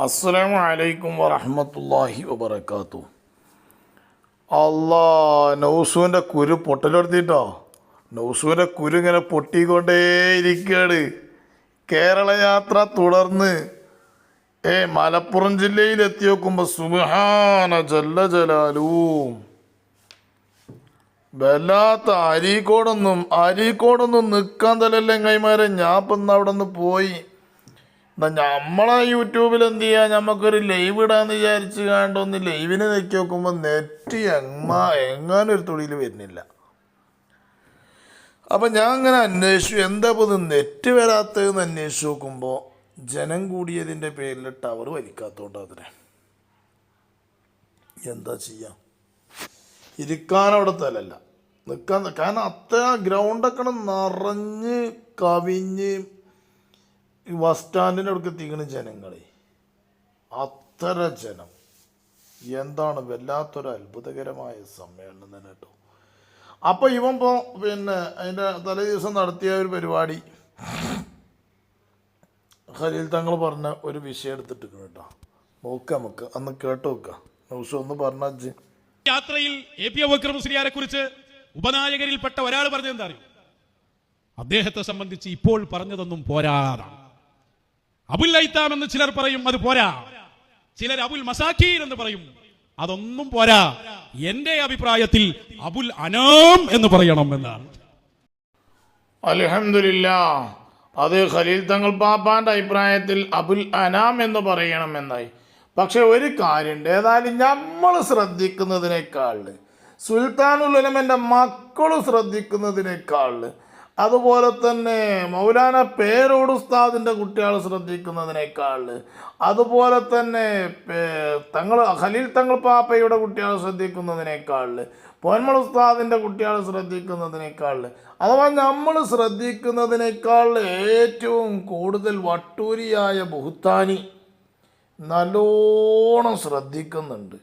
അസ്സലാമു അലൈക്കും വറഹ്മത്തുള്ളാഹി വബറകാതുഹു. നൗസുവിൻ്റെ കുരു പൊട്ടലെടുത്തിട്ടോ. നൗസുവിൻ്റെ കുരു ഇങ്ങനെ പൊട്ടിക്കൊണ്ടേയിരിക്കുകയാണ്. കേരള യാത്ര തുടർന്ന് മലപ്പുറം ജില്ലയിലെത്തി നോക്കുമ്പോൾ സുബ്ഹാന ജല്ല ജലാലു വല്ലാത്ത അരീക്കോടൊന്നും നിൽക്കാൻ തലല്ലേ കൈമാരെ. ഞാൻ ഇപ്പം ഇന്ന് അവിടെ നിന്ന് പോയി. നമ്മളെ യൂട്യൂബിൽ എന്ത് ചെയ്യാ, നമുക്കൊരു ലൈവ് ഇടാന്ന് വിചാരിച്ച് കണ്ടൊന്ന് ലൈവിന് നെക്കി നോക്കുമ്പോൾ നെറ്റ് എങ്ങാനൊരു തൊഴിൽ വരുന്നില്ല. അപ്പം ഞാൻ അങ്ങനെ അന്വേഷിച്ചു, എന്താ ഇപ്പോൾ ഇത് നെറ്റ് വരാത്തതെന്ന് അന്വേഷിച്ച് നോക്കുമ്പോൾ ജനം കൂടിയതിൻ്റെ പേരിൽ ടവർ വലിക്കാത്തോണ്ട് അതിനെ എന്താ ചെയ്യാം. ഇരിക്കാനവിടെ തലല്ല, നിൽക്കാൻ. കാരണം അത്ര ഗ്രൗണ്ടൊക്കെ നിറഞ്ഞ് കവിഞ്ഞ് ബസ് സ്റ്റാൻഡിൻ്റെ അടുക്ക് എത്തിക്കണ ജനങ്ങളെ, അത്ര ജനം. എന്താണ് വല്ലാത്തൊരു അത്ഭുതകരമായ സമ്മേളനം തന്നെ കേട്ടോ. അപ്പോൾ ഇവൻ ഇപ്പോൾ അതിൻ്റെ തലേ ദിവസം നടത്തിയ ഒരു പരിപാടി ഖലീൽ തങ്ങൾ പറഞ്ഞ ഒരു വിഷയം എടുത്തിട്ട് കേട്ടോ. നമുക്ക് അന്ന് കേട്ട് നോക്കുക. ന്യൂസ് ഒന്ന് പറഞ്ഞ യാത്രയിൽ എ.പി. അബൂബക്കർ മുസ്ലിയാരെ കുറിച്ച് ഉപനായകരിൽപ്പെട്ട ഒരാൾ പറഞ്ഞതെന്താ അറിയും? അദ്ദേഹത്തെ സംബന്ധിച്ച് ഇപ്പോൾ പറഞ്ഞതൊന്നും പോരാതാണ്. അബുൽ ഐത്താം എന്ന് ചിലർ പറയും, അത് പോരാ. ചിലർ അബുൽ മസാക്കീൻ എന്ന് പറയും, അതൊന്നും പോരാ. എന്റെ അഭിപ്രായത്തിൽ അബുൽ അനാം എന്ന് പറയണം എന്നാണ്. അൽഹംദുലില്ലാഹ്, അത് ഖലീൽ തങ്ങൾ പാപ്പാന്റെ അഭിപ്രായത്തിൽ അബുൽ അനാം എന്ന് പറയണമെന്നായി. പക്ഷെ ഒരു കാര്യമുണ്ട്, ഏതായാലും നമ്മൾ ശ്രദ്ധിക്കുന്നതിനേക്കാൾ സുൽത്താനുൽ ഉലമന്റെ മക്കൾ ശ്രദ്ധിക്കുന്നതിനേക്കാൾ, അതുപോലെ തന്നെ മൗലാന പേരോട് ഉസ്താദിൻ്റെ കുട്ടികൾ ശ്രദ്ധിക്കുന്നതിനേക്കാൾ, അതുപോലെ തന്നെ ഖലീൽ തങ്ങൾ പാപ്പയുടെ കുട്ടികൾ ശ്രദ്ധിക്കുന്നതിനേക്കാൾ, പൊന്മൾ ഉസ്താദിൻ്റെ കുട്ടികൾ ശ്രദ്ധിക്കുന്നതിനേക്കാൾ, അഥവാ നമ്മൾ ശ്രദ്ധിക്കുന്നതിനേക്കാൾ ഏറ്റവും കൂടുതൽ വട്ടൂരിയായ ബുഹ്താനി നല്ലോണം ശ്രദ്ധിക്കുന്നുണ്ട്.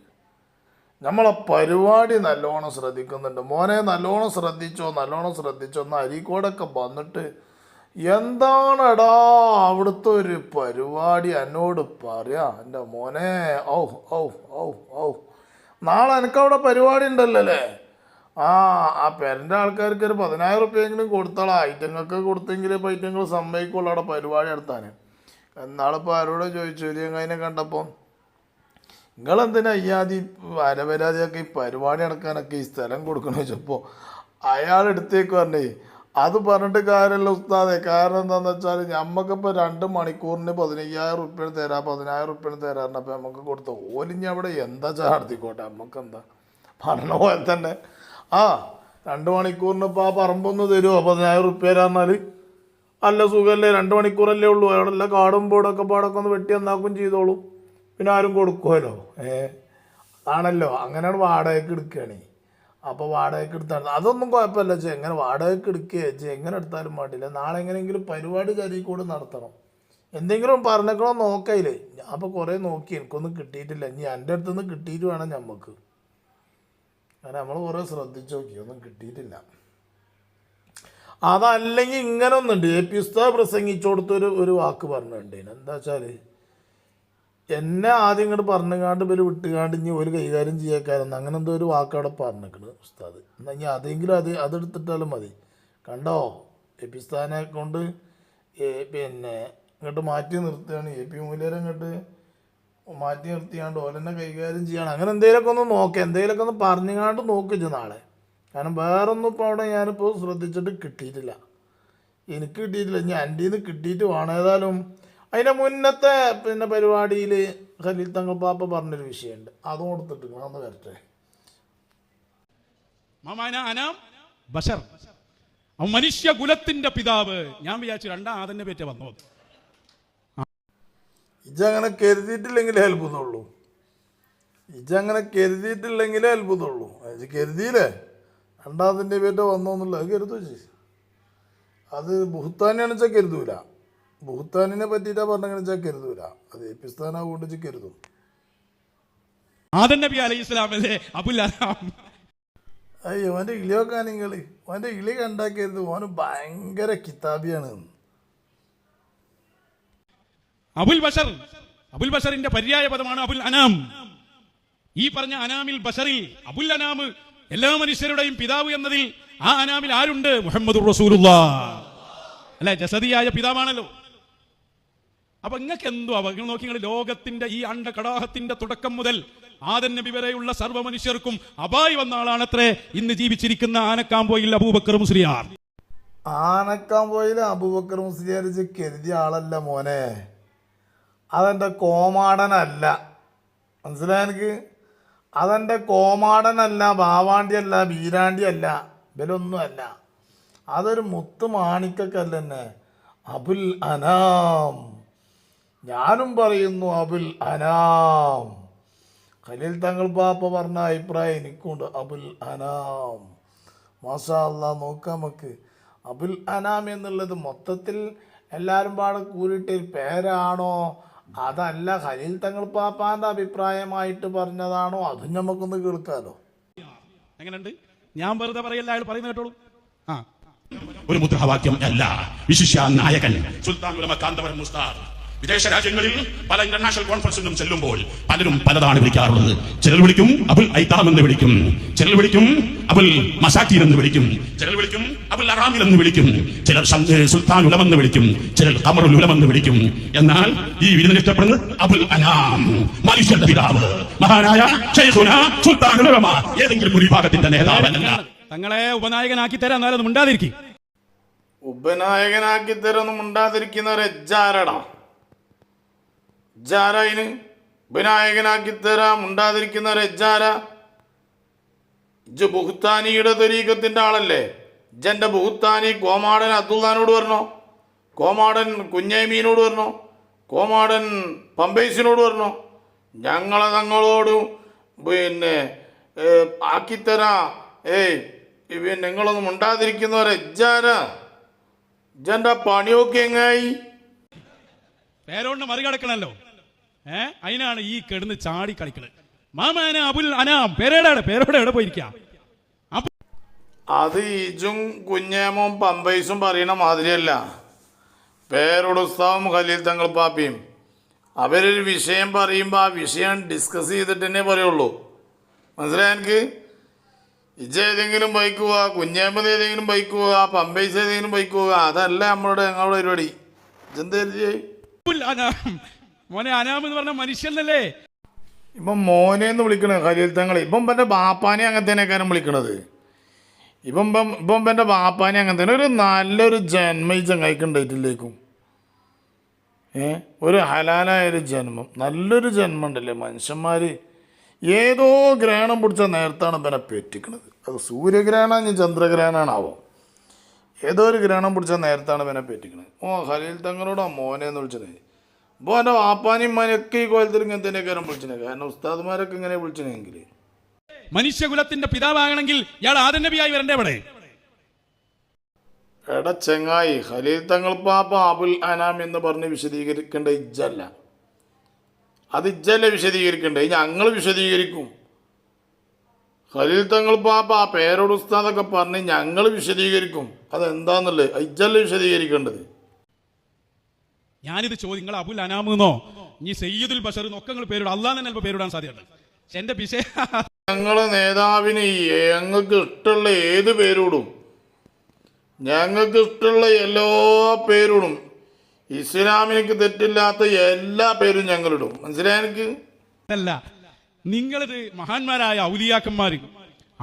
നമ്മളെ പരിപാടി നല്ലോണം ശ്രദ്ധിക്കുന്നുണ്ട്. മോനെ നല്ലോണം ശ്രദ്ധിച്ചോ എന്ന് അരീക്കോടൊക്കെ വന്നിട്ട്, എന്താണെടാ അവിടുത്തെ ഒരു പരിപാടി എന്നോട് പറയാ എൻ്റെ മോനെ. ഔ ഔ ഔ ഔ നാളെ എനിക്കവിടെ പരിപാടി ഉണ്ടല്ലേ. ആ പേരൻ്റെ ആൾക്കാർക്ക് ഒരു 10,000 റുപ്യെങ്കിലും കൊടുത്താളാ. ഐറ്റങ്ങൾക്ക് കൊടുത്തെങ്കിൽ ഇപ്പോൾ ഐറ്റങ്ങൾ സമ്മതിക്കുള്ളൂ അവിടെ പരിപാടി നടത്താൻ. എന്നാളിപ്പോൾ ആരോടെ ചോദിച്ചു, അതിനെ കണ്ടപ്പോൾ, നിങ്ങളെന്തിനാ അയ്യാതി വരവരാതിയൊക്കെ ഈ പരിപാടി നടക്കാനൊക്കെ ഈ സ്ഥലം കൊടുക്കണമെന്ന് വെച്ചപ്പോൾ അയാളെടുത്തേക്ക് പറഞ്ഞേ, അത് പറഞ്ഞിട്ട് കാര്യമല്ല ഉസ്താദെ. കാരണം എന്താണെന്ന് വെച്ചാൽ നമുക്കിപ്പോൾ 2 മണിക്കൂറിന് 15,000 റുപ്യ തരാം, 10,000 റുപ്യ തരാറുണ്ട്. അപ്പോൾ നമുക്ക് കൊടുത്ത ഓലിഞ്ഞ് അവിടെ എന്താ നടത്തിക്കോട്ടെ, നമുക്കെന്താ പറഞ്ഞ പോലെ തന്നെ. 2 മണിക്കൂറിന് ഇപ്പോൾ ആ പറമ്പൊന്ന് തരുമോ 10,000 റുപ്യ തരാന്നാൽ നല്ല സുഖമല്ലേ. 2 മണിക്കൂറല്ലേ ഉള്ളൂ. അവിടെല്ലാം കാടും ബോർഡൊക്കെ പാടൊക്കെ ഒന്ന് വെട്ടി എന്നാക്കും ചെയ്തോളൂ, പിന്നെ ആരും കൊടുക്കുമല്ലോ. അതാണല്ലോ, അങ്ങനെയാണ് വാടകയ്ക്ക് എടുക്കുകയാണ്. അപ്പോൾ വാടകയ്ക്ക് എടുത്താണ് അതൊന്നും കുഴപ്പമില്ല. എങ്ങനെ വാടകയ്ക്ക് എടുക്കുക, എങ്ങനെ എടുത്താലും പാടില്ല. നാളെ എങ്ങനെയെങ്കിലും പരിപാടി കരിക്കൂടെ നടത്തണം, എന്തെങ്കിലും പറഞ്ഞേക്കണോ നോക്കയില്ലേ. ഞാൻ അപ്പോൾ കുറേ നോക്കി, എനിക്കൊന്നും കിട്ടിയിട്ടില്ല. ഇനി എൻ്റെ അടുത്തുനിന്ന് കിട്ടിയിട്ട് വേണം നമുക്ക്. അങ്ങനെ നമ്മൾ കുറേ ശ്രദ്ധിച്ച് നോക്കി, ഒന്നും കിട്ടിയിട്ടില്ല. അതല്ലെങ്കിൽ ഇങ്ങനെ ഒന്നുണ്ട്, എ.പി. ഉസ്താദ് പ്രസംഗിച്ചു കൊടുത്തൊരു വാക്ക് പറഞ്ഞിട്ടുണ്ട്. എന്താ വെച്ചാൽ, എന്നെ ആദ്യം ഇങ്ങോട്ട് പറഞ്ഞുകാണ്ട് ഇവർ വിട്ടുകാണ്ട് ഇനി ഒരു കൈകാര്യം ചെയ്യാക്കാരെന്ന് അങ്ങനെ എന്തോ ഒരു വാക്ക് അവിടെ പറഞ്ഞിരിക്കണ് ഉസ്താദ്. എന്നാൽ ഇനി അതെങ്കിലും അതെടുത്തിട്ടാലും മതി. കണ്ടോ, എ.പി. ഉസ്താദിനെ കൊണ്ട് ഇങ്ങോട്ട് മാറ്റി നിർത്തുകയാണ്. എ.പി. മൂല്യരെ ഇങ്ങോട്ട് മാറ്റി നിർത്തിയാണ്ട് ഓലെന്നെ കൈകാര്യം ചെയ്യണം. അങ്ങനെ എന്തെങ്കിലുമൊക്കെ ഒന്ന് നോക്കുക, എന്തെങ്കിലുമൊക്കെ ഒന്ന് പറഞ്ഞുകാണ്ട് നോക്കിച്ചു നാളെ. കാരണം വേറൊന്നും ഇപ്പോൾ അവിടെ ഞാനിപ്പോൾ ശ്രദ്ധിച്ചിട്ട് കിട്ടിയിട്ടില്ല, എനിക്ക് കിട്ടിയിട്ടില്ല. ഇനി എൻ്റെ നിന്ന് കിട്ടിയിട്ട് വേണം. ഏതായാലും അതിൻ്റെ മുന്നത്തെ പരിപാടിയിൽ ഖലീൽ തങ്ങൾ പാപ്പ പറഞ്ഞൊരു വിഷയമുണ്ട്, അതും കൊടുത്തിട്ട് അന്ന് വരട്ടെ. മനുഷ്യ കുലത്തിന്റെ പിതാവ്. ഞാൻ വിചാരിച്ചു 2 ആദനെ പറ്റി വന്നു. ഇജങ്ങനെ കരുതിയിട്ടില്ലെങ്കിലേ അത്ഭുതമുള്ളൂ. കരുതിയില്ലേ 2 പേറ്റ വന്നോന്നുള്ളത്. അത് കരുതു അത് ബുഹ്താനിയാണെന്ന് വെച്ചാൽ കരുതൂല. ബുഹ്താനിനെ പറ്റിയിട്ടാ പറഞ്ഞെന്ന് വെച്ചാൽ കരുതൂല. അത് എ.പി. ഉസ്താദിനെ കൊണ്ട് കരുതും. ആദം നബി അലൈഹി സ്വലാമല്ലേ അബുൽ അനാം. അയ്യോ, ഓൻ്റെ ഇളിയൊക്കെ നിങ്ങൾ ഓൻ്റെ ഇളി കണ്ടാക്കരുത്. ഓന് ഭയങ്കര കിതാബിയാണ്. അബുൽ ബഷർ അബുൽ ബഷറിന്റെ പര്യായ പദമാണ് അബുൽ അനാം. ഈ പറഞ്ഞ അനാമിൽ ബഷറിൽ അബുൽ അനാം എല്ലാ മനുഷ്യരുടെയും പിതാവ് എന്നതിൽ ആ അനാമിൽ ആരുണ്ട്? മുഹമ്മദുർ റസൂലുള്ളാഹ്. അല്ലെ, ജസദിയായ പിതാവാണല്ലോ. അപ്പൊ നിങ്ങൾക്ക് എന്തോ നിങ്ങൾ നോക്കി, നിങ്ങൾ ലോകത്തിന്റെ ഈ അണ്ഡകടാഹത്തിന്റെ തുടക്കം മുതൽ ആദം നബി വരെയുള്ള സർവ്വ മനുഷ്യർക്കും അബായി വന്ന ആളാണത്രേ ഇന്ന് ജീവിച്ചിരിക്കുന്ന ആനക്കാമ്പോയിൽ അബൂബക്കർ മുസ്ലിയാർ. ആനക്കാമ്പോയിൽ അബൂബക്കർ മുസ്ലിയാർ കരുതിയ ആളല്ല മോനെ, അതെൻ്റെ കോമാടനല്ല. മനസ്സിലായ എനിക്ക്? അതെൻ്റെ കോമാടനല്ല, ബാവാണ്ടിയല്ല, ബീരാണ്ടിയല്ല, ഇവരൊന്നുമല്ല. അതൊരു മുത്ത് മാണിക്കല്ലന്നെ, അബുൽ അനാം. ഞാനും പറയുന്നു അബുൽ അനാം. ഖലീൽ തങ്ങൾ പാപ്പ പറഞ്ഞ അഭിപ്രായം എനിക്കുണ്ട്, അബുൽ അനാം. മാഷാ അല്ലാഹ്. നോക്കാം നമുക്ക് അബുൽ അനാം എന്നുള്ളത് മൊത്തത്തിൽ എല്ലാവരും പാടെ കൂടിയിട്ടൊരു പേരാണോ, അതല്ല ഖലീൽ തങ്ങൾ പാപ്പാൻ്റെ അഭിപ്രായമായിട്ട് പറഞ്ഞതാണോ, അതും നമുക്കൊന്ന് കേൾക്കാമല്ലോ. എങ്ങനെയുണ്ട്? ഞാൻ വെറുതെ പറയല്ല, അയാൾ പറയുന്നത് കേട്ടോളൂ. ഒരു മുദ്രാവാക്യം അല്ല, വിശിഷ്യ നായകൻ സുൽത്താൻ ഉലമ കാന്തപുരം മുസ്താർ വിദേശ രാജ്യങ്ങളിൽ പല ഇന്റർനാഷണൽ കോൺഫറൻസിലും ചെല്ലുമ്പോൾ പലരും പലതാണ് വിളിക്കാറുള്ളത്. ചിലർ വിളിക്കും അബുൽ ഐത്താം എന്ന് വിളിക്കും, ചിലർ വിളിക്കും അബുൽ മസാക്കീൻ എന്ന് വിളിക്കും, ചിലർ വിളിക്കും അബുൽ അറാമിൽ എന്ന് വിളിക്കും, ചിലർ സുൽത്താൻ ഉലമെന്ന് വിളിക്കും, ചിലർ ഖമറുൽ ഉലമെന്ന് വിളിക്കും. എന്നാൽ ഈ വിരുന്നിൽ ഇഷ്ടപ്പെടുന്നത് അബുൽ അനാം, മനുഷ്യരുടെ പിതാവ്, മഹാനായ ശൈഖുനാ സുൽത്താനുൽ ഉലമ, ഏതെങ്കിലും ഒരു വിഭാഗത്തിന്റെ നേതാവല്ല. തങ്ങളെ ഉപനായകനാക്കി തരാൻ എന്നാലും ഉണ്ടാതിരിക്കും. ഉപനായകനാക്കി തരൊന്നും ഉണ്ടാതിരിക്കുന്നവരെ ജാരടാ, ജാരയിന് വിനായകനാക്കി തരാം ഉണ്ടാതിരിക്കുന്ന രജ്ജാര. ഇജ് ബുഹ്താനിയുടെ ത്വരീഖത്തിന്റെ ആളല്ലേ? ഇജന്റെ ബുഹ്താനി കോമാടൻ അബ്ദുള്ളാനോട് പറഞ്ഞോ, കോമാടൻ കുഞ്ഞൈമീനോട് പറഞ്ഞോ, കോമാടൻ പമ്പൈസിനോട് പറഞ്ഞോ? ഞങ്ങളെ തങ്ങളോട് പിന്നെ ആക്കിത്തരാ. നിങ്ങളൊന്നും ഉണ്ടാതിരിക്കുന്ന രജ്ജാര, ഇജന്റെ പണിയൊക്കെ എങ്ങായി? പേരോണ്ട് മറികടക്കണല്ലോ. അതിനാണ് ഈ കിടന്ന് ചാടി കളിക്കണത്. മാമാന അബുൽ അനാം പേരോടെ എവിടെ പോയിരിക്കാം? അത് ഇജും കുഞ്ഞേമും പമ്പൈസും പറയണ മാതിരിയല്ല. പേരോട് ഉസ്താവും ഖലീൽ തങ്ങൾ പാപ്പിയും അവരൊരു വിഷയം പറയുമ്പോൾ ആ വിഷയം ഡിസ്കസ് ചെയ്തിട്ട് തന്നെ പറയുള്ളൂ. മനസ്സിലായ എനിക്ക്? ഇജ ഏതെങ്കിലും ബൈക്ക് പോവുക, കുഞ്ഞേമ്പത് ഏതെങ്കിലും ബൈക്ക് പോവുക, പമ്പൈസ് ഏതെങ്കിലും ബൈക്ക് പോവുക, അതല്ല ഞങ്ങളുടെ പരിപാടി. ഇജെന്താ മോനെ അനാം എന്ന് പറഞ്ഞ മനുഷ്യനല്ലേ? ഇപ്പം മോനെ എന്ന് വിളിക്കണേ ഖലീൽ തങ്ങൾ. ഇപ്പം എൻ്റെ ബാപ്പാനെ അങ്ങനെ തന്നെ കാര്യം വിളിക്കണത്. ഇപ്പം എൻ്റെ ബാപ്പാനെ അങ്ങനെ തന്നെ. ഒരു നല്ലൊരു ജന്മം ഈ ചങ്ങായിക്കുണ്ടായിട്ടില്ലേക്കും. ഒരു ഹലാലായൊരു ജന്മം, നല്ലൊരു ജന്മം ഉണ്ടല്ലേ. മനുഷ്യന്മാർ ഏതോ ഗ്രഹണം പിടിച്ച നേരത്താണ് ഇവനെ പെറ്റിക്കണത്. അത് സൂര്യഗ്രഹണം, ഇനി ചന്ദ്രഗ്രഹണമാണാവോ, ഏതോ ഒരു ഗ്രഹണം പിടിച്ച നേരത്താണ് ഇവനെ പെറ്റിക്കണത്. ഖലീൽ തങ്ങളോടാ മോനെ എന്ന് വിളിച്ചത്. അപ്പോൾ എൻ്റെ വാപ്പാനും ഉമ്മാനെയൊക്കെ ഈ കോലത്തിൽ ഇങ്ങനത്തെ കാര്യം വിളിച്ചത്. കാരണം ഉസ്താദ്മാരൊക്കെ ഇങ്ങനെ വിളിച്ചതെങ്കിൽ മനുഷ്യകുലത്തിന്റെ പിതാവാകണമെങ്കിൽ ഇയാൾ ആദം നബിയായി വരണ്ടേ? ഇവിടെ എടാ ചെങ്ങായി, ഖലീൽ തങ്ങൾ പാപ്പ അബുൽ അനാം എന്ന് പറഞ്ഞ് വിശദീകരിക്കേണ്ട ഇജ്ജല്ല. അത് ഇജ്ജല്ല വിശദീകരിക്കേണ്ടത്, ഞങ്ങൾ വിശദീകരിക്കും. ഖലീൽ തങ്ങൾ പാപ്പ ആ പേരോട് ഉസ്താദൊക്കെ പറഞ്ഞ് ഞങ്ങൾ വിശദീകരിക്കും. അതെന്താന്നുള്ളത് ഇജ്ജല്ല വിശദീകരിക്കേണ്ടത്. ഞാനിത് നിങ്ങൾ അബുൽ അനാമെന്നോ ഇനി സയ്യിദുൽ ബഷർ എന്നൊക്കെ നിങ്ങൾ പേരിടും. അള്ളാഹ് തന്നെ ചിലപ്പോൾ പേരിടാൻ സാധ്യതയുണ്ട്. പക്ഷെ എൻ്റെ വിഷയം ഞങ്ങളെ നേതാവിന് ഞങ്ങൾക്ക് ഇഷ്ടമുള്ള ഏത് പേരിടും, ഞങ്ങൾക്ക് ഇഷ്ടമുള്ള എല്ലാ പേരിടും. ഇസ്ലാമിലേക്ക് തെറ്റില്ലാത്ത എല്ലാ പേരും ഞങ്ങളിടും. മനസ്സിലായ എനിക്ക്? അല്ല, നിങ്ങളിത് മഹാന്മാരായ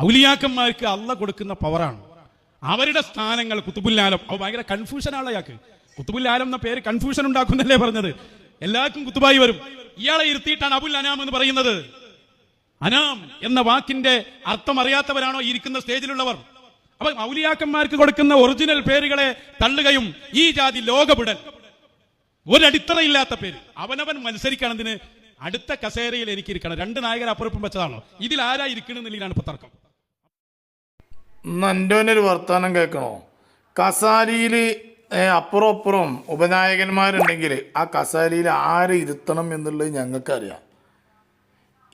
ഔലിയാക്കന്മാർക്ക് അള്ള കൊടുക്കുന്ന പവറാണ്. അവരുടെ സ്ഥാനങ്ങൾ കുത്തുബുൽ-ആലം, അത് ഭയങ്കര കൺഫ്യൂഷനാണ് അയാൾക്ക്. കുത്തുബുൽ-ആലം എന്ന പേര് കൺഫ്യൂഷൻ ഉണ്ടാക്കുന്നല്ലേ പറഞ്ഞത്. എല്ലാവർക്കും കുത്തുബായി വരും. ഇയാളെ ഇരുത്തിയിട്ടാണ് അബുൽ അനാം എന്ന് പറയുന്നത്. അനാം എന്ന വാക്കിന്റെ അർത്ഥം അറിയാത്തവരാണോ ഇരിക്കുന്ന സ്റ്റേജിലുള്ളവർ? അപ്പൊ ഔലിയാക്കന്മാർക്ക് കൊടുക്കുന്ന ഒറിജിനൽ പേരുകളെ തള്ളുകയും ഈ ജാതി ലോകവിടൽ, ഒരടിത്തറയില്ലാത്ത പേര്, അവനവൻ മത്സരിക്കണതിന് അടുത്ത കസേരയിൽ എനിക്ക് ഇരിക്കണം. രണ്ട് നായകർ അപ്പുറപ്പം വെച്ചതാണോ? ഇതിൽ ആരാ ഇരിക്കണമെന്നില്ലാണ് ഇപ്പൊ തർക്കം. നന്റോനൊരു വർത്താനം കേൾക്കണോ? കസാരിയിൽ അപ്പുറം ഉപനായകന്മാരുണ്ടെങ്കിൽ ആ കസാരിയിൽ ആരെ ഇരുത്തണം എന്നുള്ളത് ഞങ്ങൾക്കറിയാം.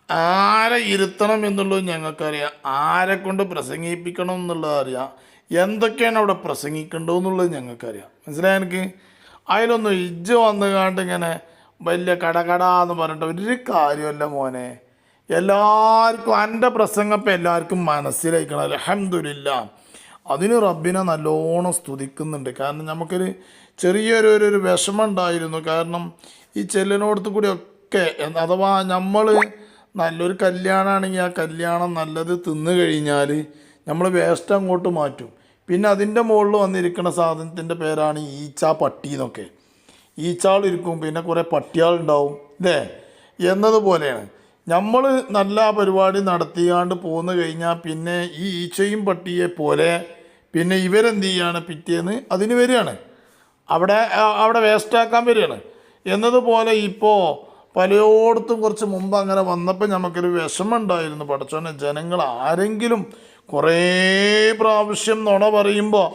ആരെ ഇരുത്തണം എന്നുള്ളത് ഞങ്ങൾക്കറിയാം. ആരെ കൊണ്ട് പ്രസംഗിപ്പിക്കണം എന്നുള്ളത് അറിയാം. എന്തൊക്കെയാണ് അവിടെ പ്രസംഗിക്കേണ്ടതെന്നുള്ളത് ഞങ്ങൾക്കറിയാം. മനസ്സിലായ എനിക്ക്? അതിലൊന്നും ഇജ്ജ് വന്നുകാണ്ട് ഇങ്ങനെ വലിയ കടകടാന്ന് പറഞ്ഞിട്ട് ഒരു കാര്യമല്ല മോനെ. എല്ലാവർക്കും എൻ്റെ പ്രസംഗം ഇപ്പം എല്ലാവർക്കും മനസ്സിലാക്കണം. അൽഹംദുലില്ലാ. അതിന് റബ്ബിനെ നല്ലോണം സ്തുതിക്കുന്നുണ്ട്. കാരണം നമുക്കൊരു ചെറിയൊരു വിഷമം ഉണ്ടായിരുന്നു. കാരണം ഈ ചെല്ലിനോടത്ത് കൂടി ഒക്കെ അഥവാ നമ്മൾ നല്ലൊരു കല്യാണമാണെങ്കിൽ ആ കല്യാണം നല്ലത് തിന്നു കഴിഞ്ഞാൽ നമ്മൾ വേസ്റ്റ് അങ്ങോട്ട് മാറ്റും. പിന്നെ അതിൻ്റെ മുകളിൽ വന്നിരിക്കുന്ന സാധനത്തിൻ്റെ പേരാണ് ഈച്ച, പട്ടി എന്നൊക്കെ. ഈച്ചാളിരിക്കും, പിന്നെ കുറേ പട്ടികളുണ്ടാവും ഇല്ലേ എന്നതുപോലെയാണ്. നമ്മൾ നല്ല പരിപാടി നടത്തിയാണ്ട് പോന്നു കഴിഞ്ഞാൽ പിന്നെ ഈ ഈച്ചയും പട്ടിയെ പോലെ പിന്നെ ഇവരെന്ത് ചെയ്യാണ്, പിറ്റേന്ന് അതിന് വരികയാണ്, അവിടെ വേസ്റ്റാക്കാൻ വരികയാണ് എന്നതുപോലെ. ഇപ്പോൾ പലയിടത്തും കുറച്ച് മുമ്പ് അങ്ങനെ വന്നപ്പോൾ നമുക്കൊരു വിഷമം ഉണ്ടായിരുന്നു. പടച്ചോനെ, ജനങ്ങൾ ആരെങ്കിലും കുറേ പ്രാവശ്യം നുണ പറയുമ്പോൾ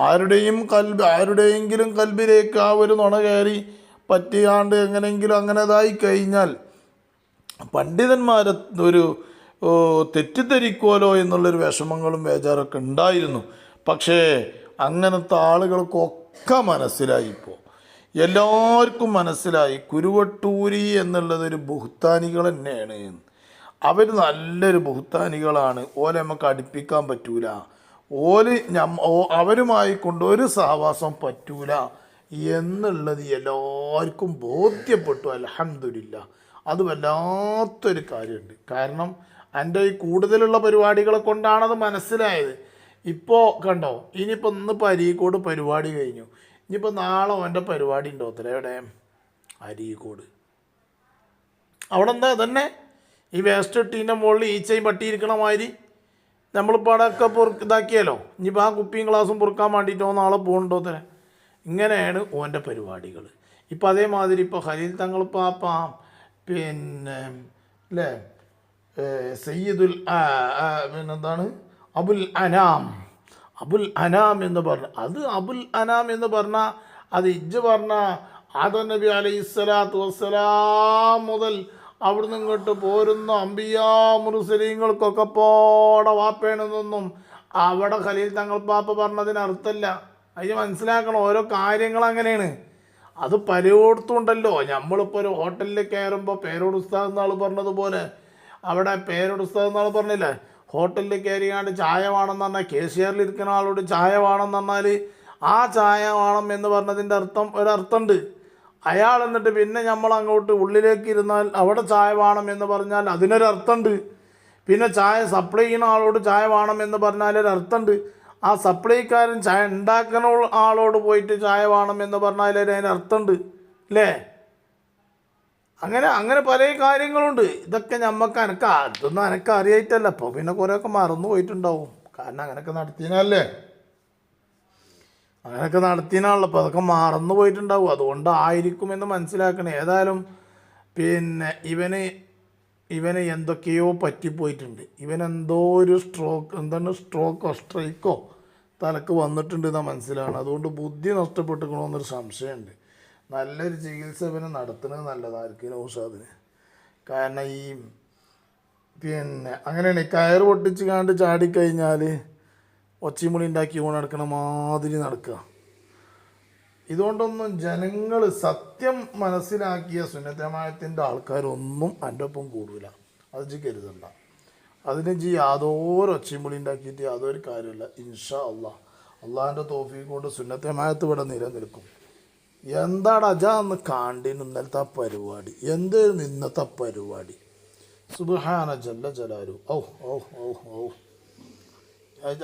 ആരുടെയെങ്കിലും കൽബിലേക്ക് ആ ഒരു നുണ കയറി പറ്റിയാണ്ട് എങ്ങനെയെങ്കിലും അങ്ങനെ ഇതായി കഴിഞ്ഞാൽ പണ്ഡിതന്മാരെ ഒരു തെറ്റിദ്ധരിക്കുമല്ലോ എന്നുള്ളൊരു വിഷമങ്ങളും ബേജാറൊക്കെ ഉണ്ടായിരുന്നു. പക്ഷേ അങ്ങനത്തെ ആളുകൾക്കൊക്കെ മനസ്സിലായി. ഇപ്പോൾ എല്ലാവർക്കും മനസ്സിലായി കുരുവട്ടൂരി എന്നുള്ളതൊരു ബഹുത്താനികൾ തന്നെയാണ്. അവർ നല്ലൊരു ബഹുത്താനികളാണ്. ഓലെ നമുക്ക് അടുപ്പിക്കാൻ പറ്റൂല. അവരുമായി കൊണ്ടൊരു സഹവാസം പറ്റൂല എന്നുള്ളത് എല്ലാവർക്കും ബോധ്യപ്പെട്ടു. അൽഹംദുലില്ലാ. അത് വല്ലാത്തൊരു കാര്യമുണ്ട്. കാരണം എൻ്റെ ഈ കൂടുതലുള്ള പരിപാടികളെ കൊണ്ടാണത് മനസ്സിലായത്. ഇപ്പോൾ കണ്ടോ, ഇനിയിപ്പോൾ ഇന്നിപ്പോൾ അരീക്കോട് പരിപാടി കഴിഞ്ഞു. ഇനിയിപ്പോൾ നാളെ അവൻ്റെ പരിപാടി ഉണ്ടോ അത്ര എവിടെ അരീക്കോട്. അവിടെ എന്താ തന്നെ ഈ വേസ്റ്റ് ഇട്ടീൻ്റെ മുകളിൽ ഈച്ചയും പട്ടിയിരിക്കണ മാതിരി നമ്മളിപ്പോൾ അവിടെയൊക്കെ ഇതാക്കിയാലോ. ഇനിയിപ്പോൾ ആ കുപ്പിയും ഗ്ലാസും പൊറുക്കാൻ വേണ്ടിയിട്ടോ നാളെ പോകുന്നുണ്ടോ അത്ര. ഇങ്ങനെയാണ് ഓൻ്റെ പരിപാടികൾ. ഇപ്പം അതേമാതിരി ഇപ്പോൾ ഖലീൽ തങ്ങൾ പാപ്പ പിന്നെ അല്ലേ സയ്യിദുൽ പിന്നെന്താണ് അബുൽ അനാം എന്ന് പറഞ്ഞ അത് അബുൽ അനാം എന്ന് പറഞ്ഞാൽ അത് ഇജ്ജ് പറഞ്ഞ ആദം നബി അലൈഹിസ്സലാത്തു വസ്സലാം മുതൽ അവിടുന്ന് ഇങ്ങോട്ട് പോരുന്ന അമ്പിയാ മുർസലീങ്ങൾക്കൊക്കെ പോടെ വാപ്പേണെന്നൊന്നും അവിടെ ഖലീൽ തങ്ങൾ പാപ്പ പറഞ്ഞതിന് അർത്ഥമല്ല. അതിന് മനസ്സിലാക്കണം, ഓരോ കാര്യങ്ങൾ അങ്ങനെയാണ്. അത് പലയിടത്തുണ്ടല്ലോ. നമ്മളിപ്പോൾ ഒരു ഹോട്ടലിൽ കയറുമ്പോൾ പേരോട് ഉസ്താദ് എന്നാൾ പറഞ്ഞതുപോലെ അവിടെ പേരോട് ഉസ്താദ് എന്നാൾ പറഞ്ഞില്ലേ, ഹോട്ടലിൽ കയറിയാണ്ട് ചായ വേണമെന്ന് പറഞ്ഞാൽ കേസിയറിൽ ഇരിക്കുന്ന ആളോട് ചായ വേണമെന്ന് പറഞ്ഞാൽ ആ ചായ വേണം എന്ന് പറഞ്ഞതിൻ്റെ ഒരർത്ഥമുണ്ട്. അയാൾ എന്നിട്ട് പിന്നെ നമ്മൾ അങ്ങോട്ട് ഉള്ളിലേക്ക് ഇരുന്നാൽ അവിടെ ചായ വേണം എന്ന് പറഞ്ഞാൽ അതിനൊരർത്ഥമുണ്ട്. പിന്നെ ചായ സപ്ലൈ ചെയ്യുന്ന ആളോട് ചായ വേണം എന്ന് പറഞ്ഞാൽ ഒരർത്ഥമുണ്ട്. ആ സപ്ലൈക്കാരൻ ചായ ഉണ്ടാക്കുന്ന ആളോട് പോയിട്ട് ചായ വേണം എന്ന് പറഞ്ഞാൽ അതിനർത്ഥമുണ്ട് അല്ലേ. അങ്ങനെ പല കാര്യങ്ങളുണ്ട്. ഇതൊക്കെ നമുക്ക് അതൊന്നും എനിക്ക് അറിയായിട്ടല്ല. അപ്പോൾ പിന്നെ കുറേയൊക്കെ മറന്നു പോയിട്ടുണ്ടാവും. കാരണം അങ്ങനെയൊക്കെ നടത്തിയതല്ലേ, അങ്ങനെയൊക്കെ നടത്തിയതാണല്ലോ. അപ്പോൾ അതൊക്കെ മറന്നു പോയിട്ടുണ്ടാവും. അതുകൊണ്ടായിരിക്കുമെന്ന് മനസ്സിലാക്കണേ. ഏതായാലും പിന്നെ ഇവന് എന്തൊക്കെയോ പറ്റിപ്പോയിട്ടുണ്ട്. ഇവനെന്തോ ഒരു സ്ട്രൈക്കോ തലക്ക് വന്നിട്ടുണ്ട് എന്നാണ് മനസ്സിലാണ്. അതുകൊണ്ട് ബുദ്ധി നഷ്ടപ്പെട്ടുക്കണമെന്നൊരു സംശയമുണ്ട്. നല്ലൊരു ചികിത്സ ഇവന് നടത്തുന്നത് നല്ലതായിരിക്കും ഔഷാദിന്. കാരണം ഈ പിന്നെ അങ്ങനെയാണ് കയറ് പൊട്ടിച്ച് കാണ്ട് ചാടിക്കഴിഞ്ഞാൽ ഒച്ചിമുളി ഉണ്ടാക്കി നടക്കണ മാതിരി നടക്കുക. ഇതുകൊണ്ടൊന്നും ജനങ്ങൾ സത്യം മനസ്സിലാക്കിയ സുന്നത്തമായത്തിൻ്റെ ആൾക്കാരൊന്നും എൻ്റെ ഒപ്പം കൂടില്ല. അത് കരുതണ്ട. അതിന് യാതൊരു ഒച്ചിമുളി ഉണ്ടാക്കിയിട്ട് യാതൊരു കാര്യമില്ല. ഇൻഷാ അള്ളാഹിൻ്റെ തൗഫീഖ് കൊണ്ട് സുന്നത്തമായത്ത് ഇവിടെ നിലനിൽക്കും. എന്താണ് അജാ എന്ന് കാണ്ടിന് ഇന്നലത്തെ പരിപാടി, എന്തായിരുന്നു ഇന്നത്തെ പരിപാടി? സുബ്ഹാന ജല്ല ജലാലു.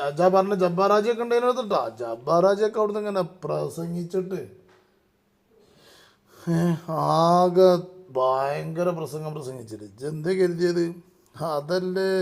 അജാ പറഞ്ഞ ജബ്ബാറാജിയൊക്കെ ഉണ്ടായിരുന്നു കേട്ടോ. ജബ്ബാറാജിയൊക്കെ അവിടുന്ന് ഇങ്ങനെ പ്രസംഗിച്ചിട്ട് ആകെ ഭയങ്കര പ്രസംഗിച്ചിട്ട് എന്ത് കരുതിയത് അതല്ലേ